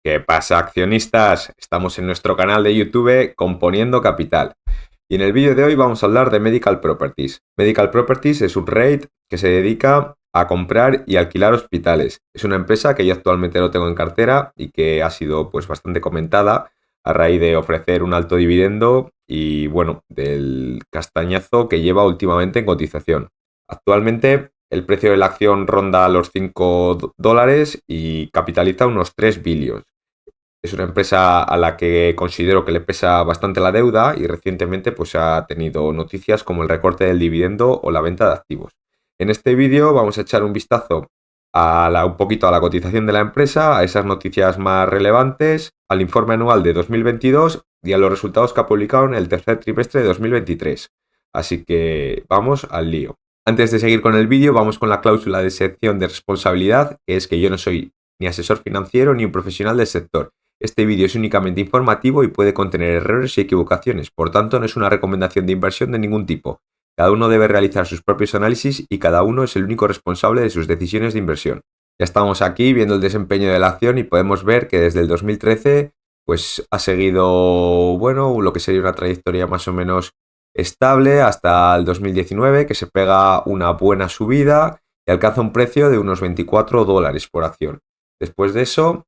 ¿Qué pasa, accionistas? Estamos en nuestro canal de YouTube Componiendo Capital. Y en el vídeo de hoy vamos a hablar de Medical Properties. Medical Properties es un REIT que se dedica a comprar y alquilar hospitales. Es una empresa que yo actualmente no tengo en cartera y que ha sido pues bastante comentada a raíz de ofrecer un alto dividendo y bueno, del castañazo que lleva últimamente en cotización. Actualmente el precio de la acción ronda los $5 y capitaliza unos 3 billones. Es una empresa a la que considero que le pesa bastante la deuda y recientemente pues ha tenido noticias como el recorte del dividendo o la venta de activos. En este vídeo vamos a echar un vistazo un poquito a la cotización de la empresa, a esas noticias más relevantes, al informe anual de 2022 y a los resultados que ha publicado en el tercer trimestre de 2023. Así que vamos al lío. Antes de seguir con el vídeo, vamos con la cláusula de exención de responsabilidad, que es que yo no soy ni asesor financiero ni un profesional del sector. Este vídeo es únicamente informativo y puede contener errores y equivocaciones, por tanto no es una recomendación de inversión de ningún tipo. Cada uno debe realizar sus propios análisis y cada uno es el único responsable de sus decisiones de inversión. Ya estamos aquí viendo el desempeño de la acción y podemos ver que desde el 2013 pues ha seguido, bueno, lo que sería una trayectoria más o menos estable hasta el 2019, que se pega una buena subida y alcanza un precio de unos $24 por acción. Después de eso,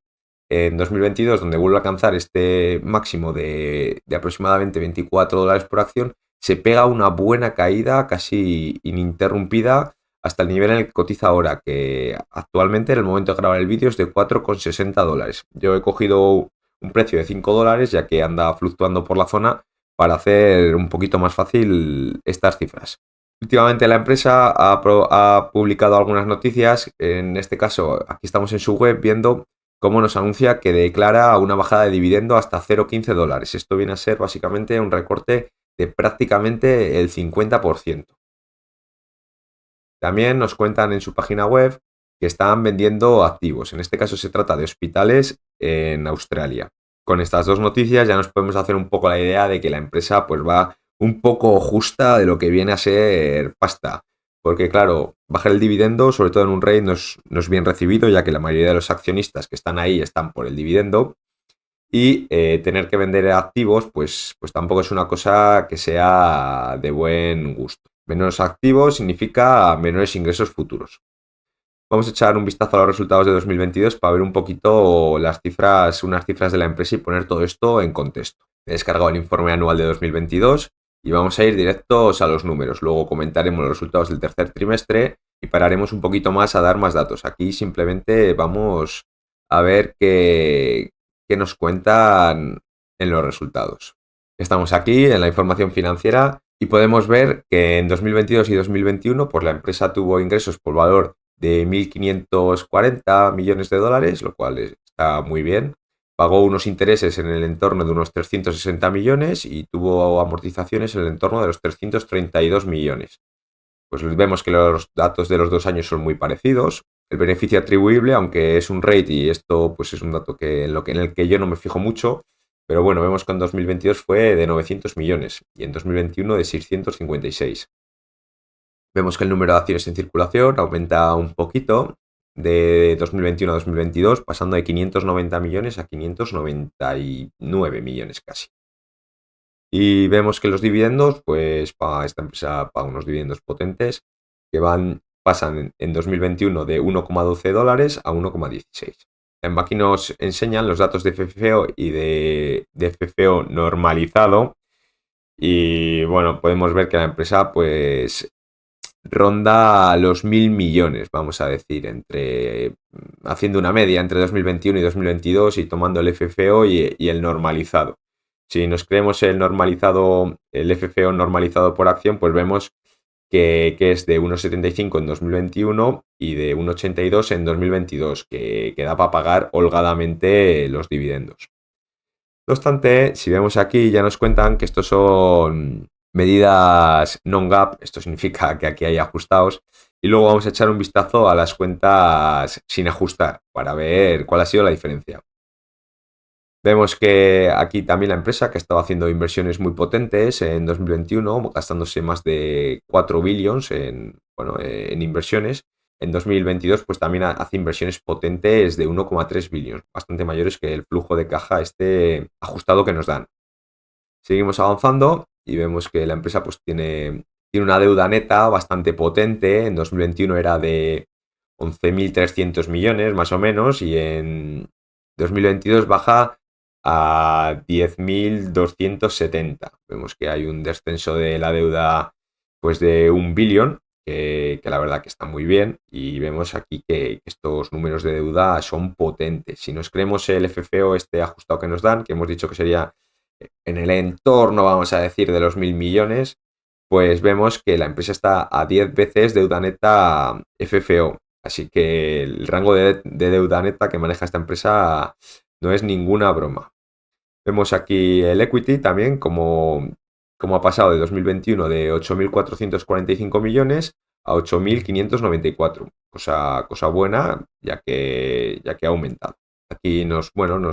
en 2022, donde vuelve a alcanzar este máximo de aproximadamente $24 por acción, se pega una buena caída casi ininterrumpida hasta el nivel en el que cotiza ahora, que actualmente en el momento de grabar el vídeo es de $4,60. Yo he cogido un precio de $5 ya que anda fluctuando por la zona para hacer un poquito más fácil estas cifras. Últimamente la empresa ha publicado algunas noticias, en este caso aquí estamos en su web viendo cómo nos anuncia que declara una bajada de dividendo hasta $0,15. Esto viene a ser básicamente un recorte de prácticamente el 50%. También nos cuentan en su página web que están vendiendo activos. En este caso se trata de hospitales en Australia. Con estas dos noticias ya nos podemos hacer un poco la idea de que la empresa pues va un poco justa de lo que viene a ser pasta. Porque claro, bajar el dividendo, sobre todo en un REIT, no es bien recibido, ya que la mayoría de los accionistas que están ahí están por el dividendo. Y tener que vender activos, pues tampoco es una cosa que sea de buen gusto. Menos activos significa menores ingresos futuros. Vamos a echar un vistazo a los resultados de 2022 para ver un poquito las cifras, unas cifras de la empresa y poner todo esto en contexto. He descargado el informe anual de 2022 y vamos a ir directos a los números. Luego comentaremos los resultados del tercer trimestre y pararemos un poquito más a dar más datos. Aquí simplemente vamos a ver qué nos cuentan en los resultados. Estamos aquí en la información financiera y podemos ver que en 2022 y 2021 pues la empresa tuvo ingresos por valor de 1.540 millones de dólares, lo cual está muy bien. Pagó unos intereses en el entorno de unos 360 millones y tuvo amortizaciones en el entorno de los 332 millones. Pues vemos que los datos de los 2 años son muy parecidos. El beneficio atribuible, aunque es un rate y esto pues es un dato en el que yo no me fijo mucho, pero bueno, vemos que en 2022 fue de 900 millones y en 2021 de 656. Vemos que el número de acciones en circulación aumenta un poquito de 2021 a 2022, pasando de 590 millones a 599 millones casi. Y vemos que los dividendos, pues para esta empresa paga unos dividendos potentes que pasan en 2021 de $1,12 a 1,16. Aquí nos enseñan los datos de FFO y de FFO normalizado. Y bueno, podemos ver que la empresa pues ronda los 1.000 millones, vamos a decir, haciendo una media entre 2021 y 2022 y tomando el FFO y el normalizado. Si nos creemos el FFO normalizado por acción, pues vemos que es de 1,75 en 2021 y de 1,82 en 2022, que da para pagar holgadamente los dividendos. No obstante, si vemos aquí, ya nos cuentan que estos son medidas non-GAAP, esto significa que aquí hay ajustados, y luego vamos a echar un vistazo a las cuentas sin ajustar para ver cuál ha sido la diferencia. Vemos que aquí también la empresa que estaba haciendo inversiones muy potentes en 2021, gastándose más de 4 billones en inversiones, en 2022 pues también hace inversiones potentes de 1,3 billones, bastante mayores que el flujo de caja este ajustado que nos dan. Seguimos avanzando y vemos que la empresa pues tiene una deuda neta bastante potente. En 2021 era de 11.300 millones más o menos y en 2022 baja a 10.270. Vemos que hay un descenso de la deuda pues de 1 billón, que la verdad que está muy bien, y vemos aquí que estos números de deuda son potentes. Si nos creemos el FFO este ajustado que nos dan, que hemos dicho que sería en el entorno, vamos a decir, de los 1.000 millones, pues vemos que la empresa está a 10 veces deuda neta FFO. Así que el rango de deuda neta que maneja esta empresa no es ninguna broma. Vemos aquí el equity también, como ha pasado de 2021 de 8.445 millones a 8.594. Cosa buena, ya que ha aumentado. Aquí nos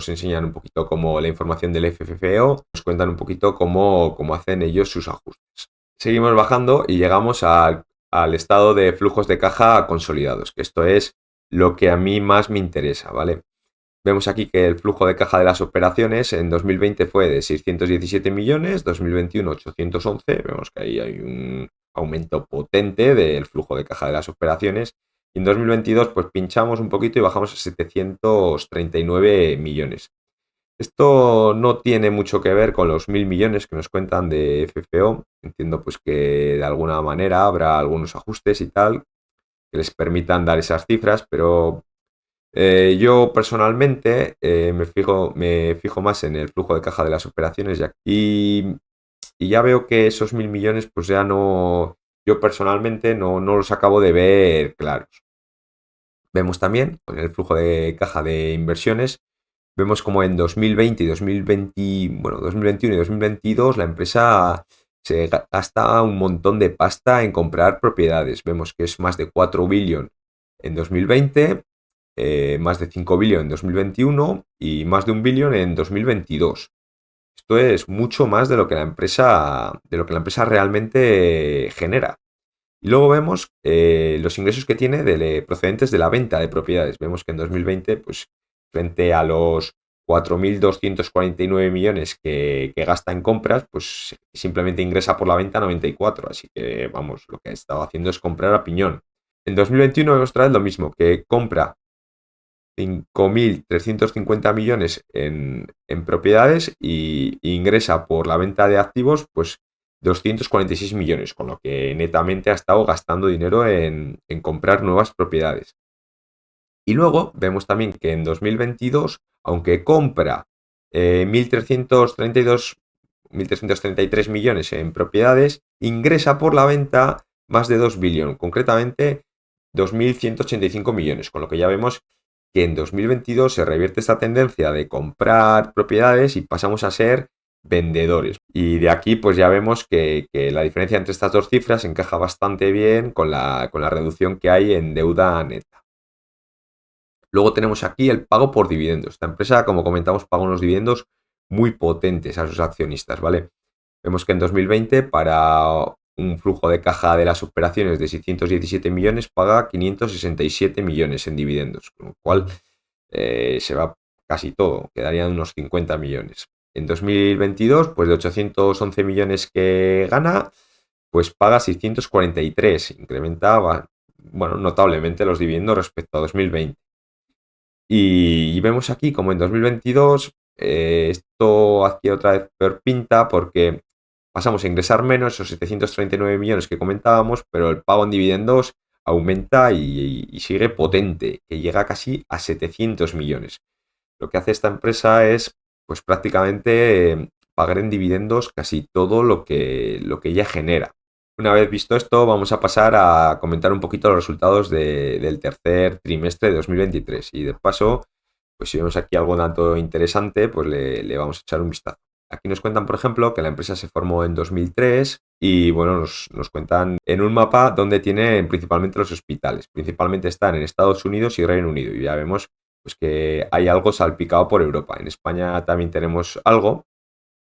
enseñan un poquito cómo la información del FFO, nos cuentan un poquito cómo hacen ellos sus ajustes. Seguimos bajando y llegamos al estado de flujos de caja consolidados, que esto es lo que a mí más me interesa, ¿vale? Vemos aquí que el flujo de caja de las operaciones en 2020 fue de 617 millones, 2021 811, vemos que ahí hay un aumento potente del flujo de caja de las operaciones. Y en 2022 pues pinchamos un poquito y bajamos a 739 millones. Esto no tiene mucho que ver con los 1.000 millones que nos cuentan de FFO. Entiendo pues que de alguna manera habrá algunos ajustes y tal que les permitan dar esas cifras, pero yo personalmente me fijo más en el flujo de caja de las operaciones y ya veo que esos 1.000 millones pues ya no, yo personalmente no los acabo de ver claros. Vemos también con el flujo de caja de inversiones, vemos como en 2020 y 2021 y 2022 la empresa se gasta un montón de pasta en comprar propiedades. Vemos que es más de 4 billones en 2020, más de 5 billones en 2021 y más de 1 billón en 2022. Esto es mucho más de lo que la empresa realmente genera. Y luego vemos los ingresos que tiene procedentes de la venta de propiedades. Vemos que en 2020, pues frente a los 4.249 millones que gasta en compras, pues simplemente ingresa por la venta 94. Así que, vamos, lo que ha estado haciendo es comprar a piñón. En 2021 vemos otra vez lo mismo, que compra 5.350 millones en propiedades y ingresa por la venta de activos, pues 246 millones, con lo que netamente ha estado gastando dinero en comprar nuevas propiedades. Y luego vemos también que en 2022, aunque compra 1.333 millones en propiedades, ingresa por la venta más de 2 billones, concretamente 2.185 millones, con lo que ya vemos que en 2022 se revierte esta tendencia de comprar propiedades y pasamos a ser vendedores. Y de aquí pues ya vemos que la diferencia entre estas dos cifras encaja bastante bien con la reducción que hay en deuda neta. Luego tenemos aquí el pago por dividendos. Esta empresa, como comentamos, paga unos dividendos muy potentes a sus accionistas, ¿vale? Vemos que en 2020, para un flujo de caja de las operaciones de 617 millones, paga 567 millones en dividendos, con lo cual se va casi todo, quedarían unos 50 millones. En 2022, pues de 811 millones que gana, pues paga 643, incrementa, bueno, notablemente los dividendos respecto a 2020. Y vemos aquí como en 2022 esto hacía otra vez peor pinta porque pasamos a ingresar menos, esos 739 millones que comentábamos, pero el pago en dividendos aumenta y sigue potente, que llega casi a 700 millones. Lo que hace esta empresa es pues prácticamente pagar en dividendos casi todo lo que ella genera. Una vez visto esto, vamos a pasar a comentar un poquito los resultados del tercer trimestre de 2023. Y de paso, pues si vemos aquí algún dato interesante, pues le vamos a echar un vistazo. Aquí nos cuentan, por ejemplo, que la empresa se formó en 2003 y bueno, nos cuentan en un mapa donde tienen principalmente los hospitales. Principalmente están en Estados Unidos y Reino Unido. Y ya vemos pues, que hay algo salpicado por Europa. En España también tenemos algo,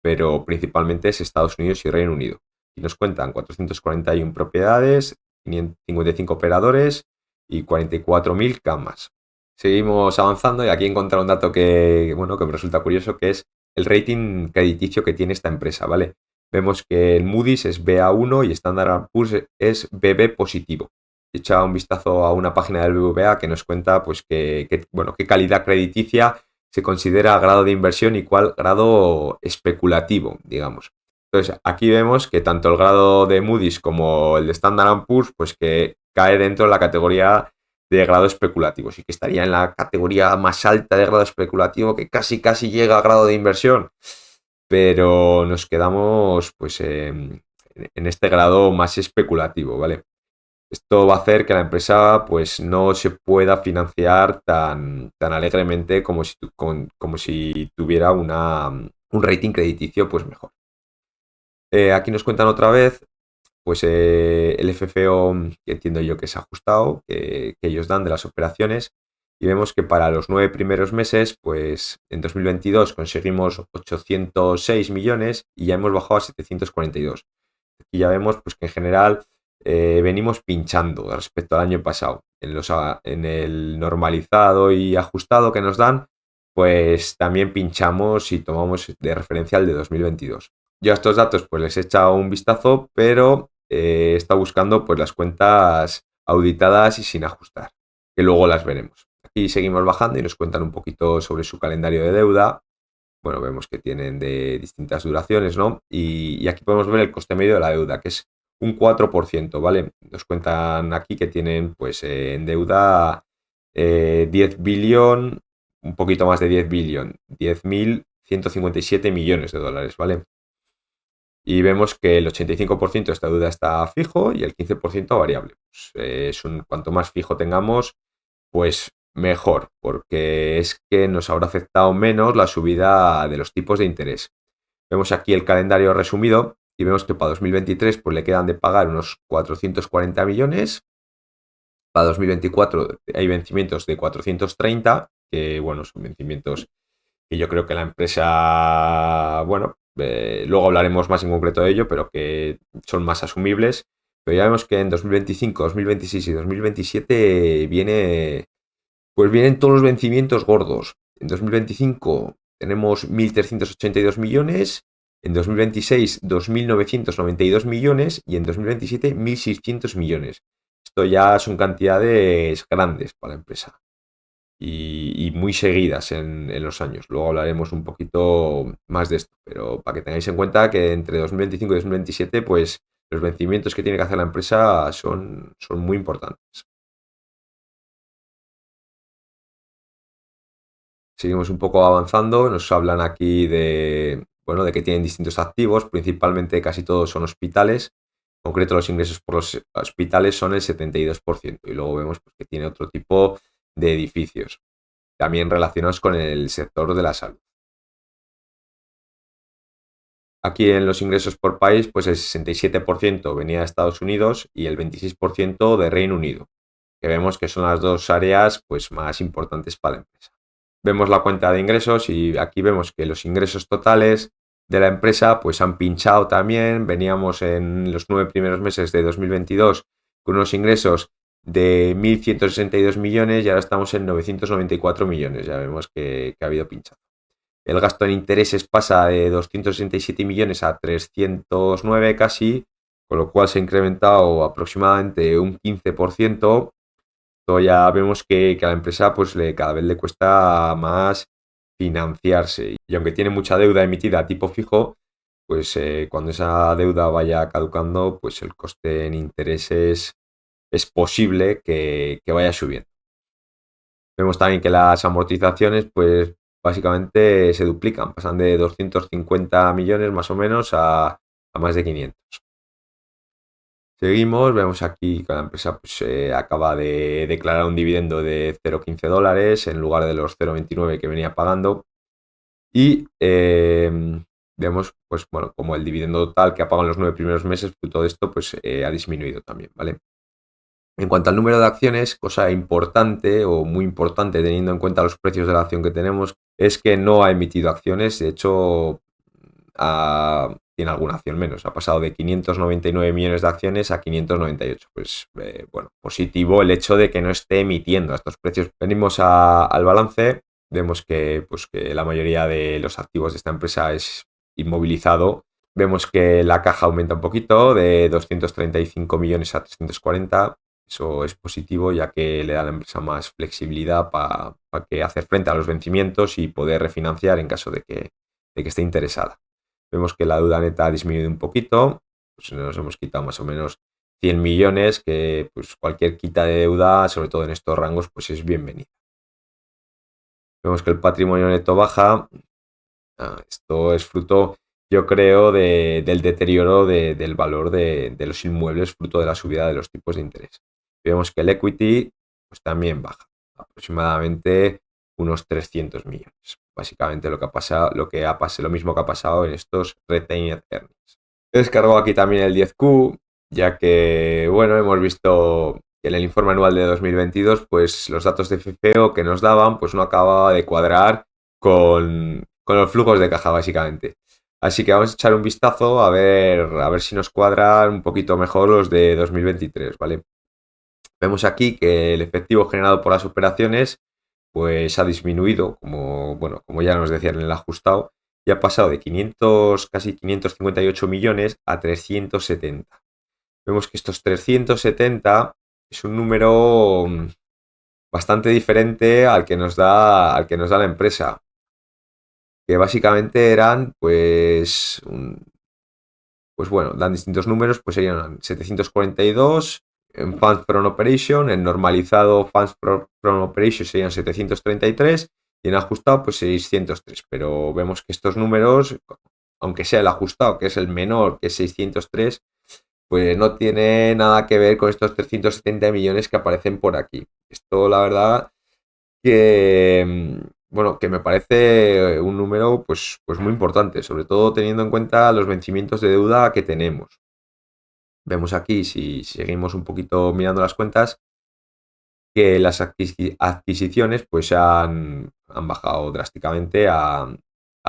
pero principalmente es Estados Unidos y Reino Unido. Y nos cuentan 441 propiedades, 555 operadores y 44.000 camas. Seguimos avanzando y aquí he encontrado un dato que me resulta curioso, que es el rating crediticio que tiene esta empresa, ¿vale? Vemos que el Moody's es Ba1 y Standard Poor's es BB positivo. He echado un vistazo a una página del BBVA que nos cuenta pues qué calidad crediticia se considera grado de inversión y cuál grado especulativo, digamos. Entonces, aquí vemos que tanto el grado de Moody's como el de Standard Poor's, pues que cae dentro de la categoría de grado especulativo. Sí que estaría en la categoría más alta de grado especulativo, que casi llega a grado de inversión, pero nos quedamos pues en este grado más especulativo, ¿vale? Esto va a hacer que la empresa pues no se pueda financiar tan alegremente como si tuviera un rating crediticio pues mejor. Aquí nos cuentan otra vez pues el FFO, que entiendo yo que es ajustado, que ellos dan de las operaciones, y vemos que para los 9 primeros meses, pues en 2022 conseguimos 806 millones y ya hemos bajado a 742. Aquí ya vemos pues que en general venimos pinchando respecto al año pasado. En el normalizado y ajustado que nos dan, pues también pinchamos y tomamos de referencia el de 2022. Yo a estos datos pues les he echado un vistazo, pero he estado buscando pues las cuentas auditadas y sin ajustar, que luego las veremos. Aquí seguimos bajando y nos cuentan un poquito sobre su calendario de deuda. Bueno, vemos que tienen de distintas duraciones, ¿no? Y aquí podemos ver el coste medio de la deuda, que es un 4%, ¿vale? Nos cuentan aquí que tienen pues en deuda 10 billón, un poquito más de 10 billón, 10.157 millones de dólares, ¿vale? Y vemos que el 85% de esta deuda está fijo y el 15% variable. Pues, cuanto más fijo tengamos, pues mejor, porque es que nos habrá afectado menos la subida de los tipos de interés. Vemos aquí el calendario resumido y vemos que para 2023 pues, le quedan de pagar unos 440 millones. Para 2024 hay vencimientos de 430, que bueno, son vencimientos que yo creo que la empresa, bueno, luego hablaremos más en concreto de ello, pero que son más asumibles. Pero ya vemos que en 2025, 2026 y 2027 vienen todos los vencimientos gordos. En 2025 tenemos 1.382 millones, en 2026 2.992 millones y en 2027 1.600 millones. Esto ya son cantidades grandes para la empresa y muy seguidas en los años. Luego hablaremos un poquito más de esto, pero para que tengáis en cuenta que entre 2025 y 2027, pues los vencimientos que tiene que hacer la empresa son muy importantes. Seguimos un poco avanzando, nos hablan aquí de que tienen distintos activos, principalmente casi todos son hospitales. En concreto, los ingresos por los hospitales son el 72% y luego vemos pues, que tiene otro tipo de edificios, también relacionados con el sector de la salud. Aquí en los ingresos por país, pues el 67% venía de Estados Unidos y el 26% de Reino Unido, que vemos que son las dos áreas pues, más importantes para la empresa. Vemos la cuenta de ingresos y aquí vemos que los ingresos totales de la empresa pues han pinchado también. Veníamos en los 9 primeros meses de 2022 con unos ingresos de 1.162 millones y ahora estamos en 994 millones. Ya vemos que ha habido pinchado. El gasto en intereses pasa de 267 millones a 309 casi, con lo cual se ha incrementado aproximadamente un 15%. Ya vemos que a la empresa pues cada vez le cuesta más financiarse y aunque tiene mucha deuda emitida a tipo fijo, pues cuando esa deuda vaya caducando, pues el coste en intereses es posible que vaya subiendo. Vemos también que las amortizaciones pues básicamente se duplican, pasan de 250 millones más o menos a más de 500. Seguimos, vemos aquí que la empresa pues, acaba de declarar un dividendo de 0,15 dólares en lugar de los 0,29 que venía pagando. Y vemos, pues bueno, como el dividendo total que ha pagado en los 9 primeros meses, fruto de esto, pues ha disminuido también, ¿vale? En cuanto al número de acciones, cosa importante o muy importante teniendo en cuenta los precios de la acción que tenemos, es que no ha emitido acciones. De hecho, tiene alguna acción menos. Ha pasado de 599 millones de acciones a 598. Pues bueno, positivo el hecho de que no esté emitiendo a estos precios. Venimos al balance, vemos pues, que la mayoría de los activos de esta empresa es inmovilizado. Vemos que la caja aumenta un poquito, de 235 millones a 340. Eso es positivo, ya que le da a la empresa más flexibilidad para que hacer frente a los vencimientos y poder refinanciar en caso de que esté interesada. Vemos que la deuda neta ha disminuido un poquito, pues nos hemos quitado más o menos 100 millones, que pues cualquier quita de deuda, sobre todo en estos rangos, pues es bienvenida. Vemos que el patrimonio neto baja. Esto es fruto, yo creo, del deterioro del valor de los inmuebles, fruto de la subida de los tipos de interés. Vemos que el equity pues también baja, aproximadamente unos 300 millones. Básicamente lo mismo que ha pasado en estos retained earnings. He descargado aquí también el 10Q, ya que, bueno, hemos visto que en el informe anual de 2022, pues los datos de FFO que nos daban, pues no acababa de cuadrar con los flujos de caja, básicamente. Así que vamos a echar un vistazo a ver si nos cuadran un poquito mejor los de 2023, ¿vale? Vemos aquí que el efectivo generado por las operaciones pues ha disminuido, como ya nos decían en el ajustado, y ha pasado de casi 558 millones a 370. Vemos que estos 370 es un número bastante diferente al que nos da la empresa, que básicamente eran, pues bueno, dan distintos números, pues serían 742 en Funds from Operation, en normalizado Funds from Operation serían 733 y en ajustado pues 603, pero vemos que estos números, aunque sea el ajustado, que es el menor, que es 603, pues no tiene nada que ver con estos 370 millones que aparecen por aquí. Esto, la verdad, que bueno, que me parece un número pues muy importante, sobre todo teniendo en cuenta los vencimientos de deuda que tenemos. Vemos aquí, si seguimos un poquito mirando las cuentas, que las adquisiciones pues han bajado drásticamente a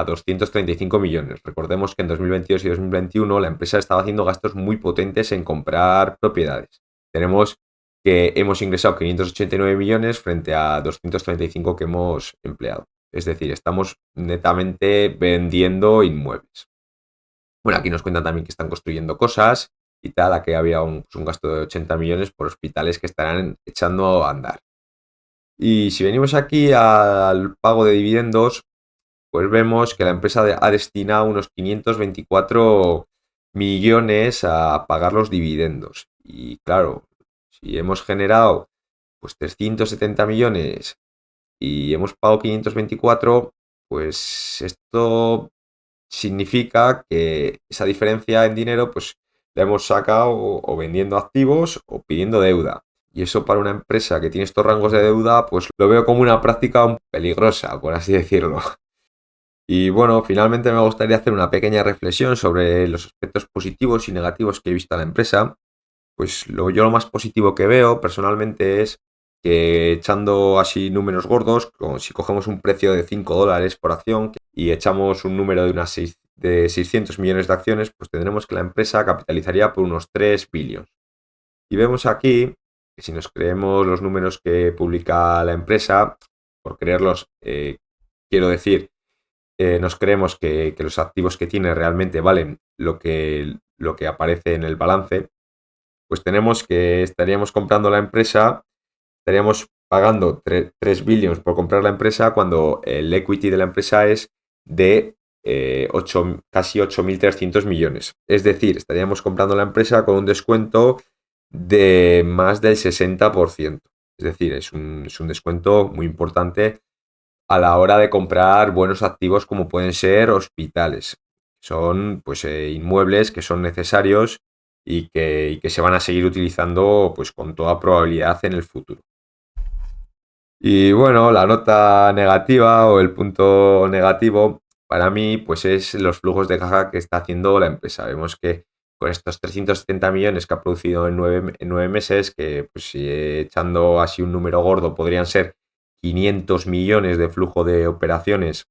235 millones. Recordemos que en 2022 y 2021 la empresa estaba haciendo gastos muy potentes en comprar propiedades. Tenemos que hemos ingresado 589 millones frente a 235 que hemos empleado. Es decir, estamos netamente vendiendo inmuebles. Bueno, aquí nos cuentan también que están construyendo cosas y tal, a que había un gasto de 80 millones por hospitales que estarán echando a andar. Y si venimos aquí al pago de dividendos, pues vemos que la empresa ha destinado unos 524 millones a pagar los dividendos. Y claro, si hemos generado pues 370 millones y hemos pagado 524, pues esto significa que esa diferencia en dinero pues la hemos sacado o vendiendo activos o pidiendo deuda. Y eso para una empresa que tiene estos rangos de deuda, pues lo veo como una práctica peligrosa, por así decirlo. Y bueno, finalmente me gustaría hacer una pequeña reflexión sobre los aspectos positivos y negativos que he visto a la empresa. Pues yo lo más positivo que veo personalmente es que, echando así números gordos, como si cogemos un precio de 5 dólares por acción y echamos un número de 600 millones de acciones, pues tendremos que la empresa capitalizaría por unos 3 billones. Y vemos aquí que si nos creemos los números que publica la empresa, por creerlos, quiero decir, nos creemos que los activos que tiene realmente valen lo que aparece en el balance, pues tenemos que estaríamos comprando la empresa, estaríamos pagando 3 billions por comprar la empresa cuando el equity de la empresa es de casi 8.300 millones. Es decir, estaríamos comprando la empresa con un descuento de más del 60%. Es decir, es un descuento muy importante a la hora de comprar buenos activos como pueden ser hospitales. Son pues inmuebles que son necesarios y que se van a seguir utilizando pues con toda probabilidad en el futuro. Y bueno, la nota negativa o el punto negativo para mí pues es los flujos de caja que está haciendo la empresa. Vemos que con estos 370 millones que ha producido en 9 meses, que pues si echando así un número gordo podrían ser 500 millones de flujo de operaciones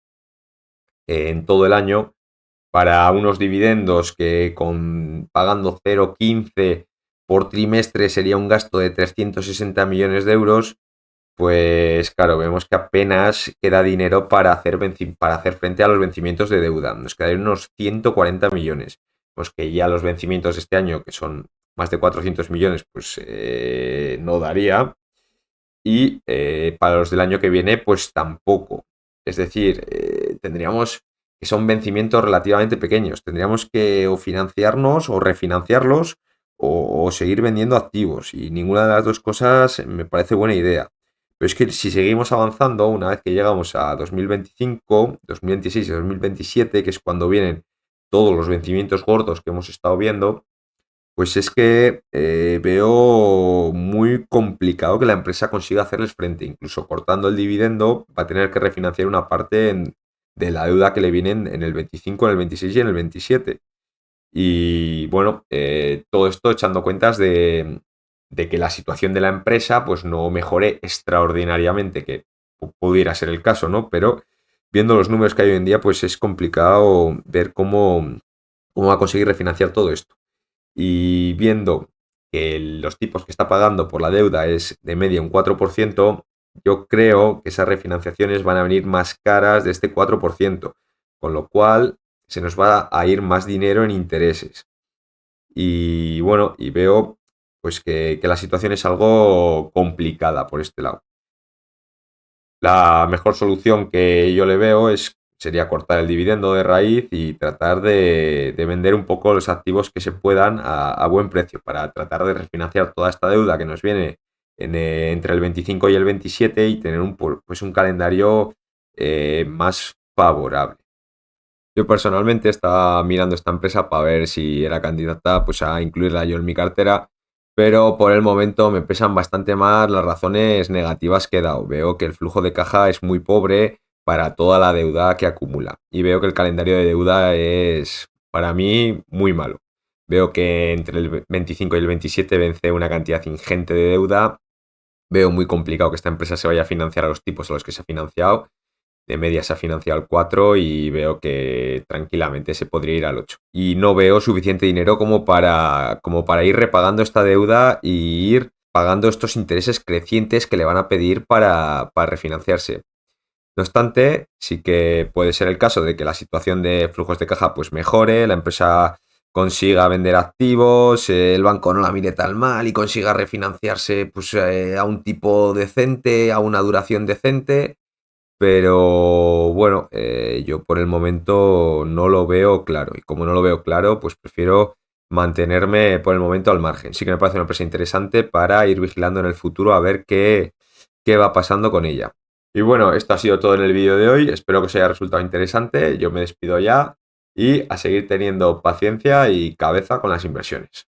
en todo el año, para unos dividendos que pagando 0,15 por trimestre sería un gasto de 360 millones de euros, pues claro, vemos que apenas queda dinero para hacer frente a los vencimientos de deuda. Nos quedarían unos 140 millones. Pues que ya los vencimientos de este año, que son más de 400 millones, pues no daría. Y para los del año que viene, pues tampoco. Es decir, tendríamos que son vencimientos relativamente pequeños. Tendríamos que o financiarnos o refinanciarlos o seguir vendiendo activos. Y ninguna de las dos cosas me parece buena idea. Pero es que si seguimos avanzando, una vez que llegamos a 2025, 2026 y 2027, que es cuando vienen todos los vencimientos gordos que hemos estado viendo, pues es que veo muy complicado que la empresa consiga hacerles frente. Incluso cortando el dividendo, va a tener que refinanciar una parte de la deuda que le vienen en el 25, en el 26 y en el 27. Y bueno, todo esto echando cuentas de que la situación de la empresa pues no mejore extraordinariamente, que pudiera ser el caso, ¿no? Pero viendo los números que hay hoy en día, pues es complicado ver cómo va a conseguir refinanciar todo esto. Y viendo que los tipos que está pagando por la deuda es de media un 4%, yo creo que esas refinanciaciones van a venir más caras de este 4%, con lo cual se nos va a ir más dinero en intereses. Y bueno, y veo pues que la situación es algo complicada por este lado. La mejor solución que yo le veo sería cortar el dividendo de raíz y tratar de vender un poco los activos que se puedan a buen precio para tratar de refinanciar toda esta deuda que nos viene entre el 25 y el 27 y tener un calendario más favorable. Yo personalmente estaba mirando esta empresa para ver si era candidata pues, a incluirla yo en mi cartera, pero por el momento me pesan bastante más las razones negativas que he dado. Veo que el flujo de caja es muy pobre para toda la deuda que acumula y veo que el calendario de deuda es para mí muy malo. Veo que entre el 25 y el 27 vence una cantidad ingente de deuda. Veo muy complicado que esta empresa se vaya a financiar a los tipos a los que se ha financiado. De media se ha financiado al 4 y veo que tranquilamente se podría ir al 8. Y no veo suficiente dinero como para ir repagando esta deuda y ir pagando estos intereses crecientes que le van a pedir para refinanciarse. No obstante, sí que puede ser el caso de que la situación de flujos de caja pues mejore, la empresa consiga vender activos, el banco no la mire tan mal y consiga refinanciarse pues, a un tipo decente, a una duración decente. Pero bueno, yo por el momento no lo veo claro. Y como no lo veo claro, pues prefiero mantenerme por el momento al margen. Sí que me parece una empresa interesante para ir vigilando en el futuro a ver qué va pasando con ella. Y bueno, esto ha sido todo en el vídeo de hoy. Espero que os haya resultado interesante. Yo me despido ya y a seguir teniendo paciencia y cabeza con las inversiones.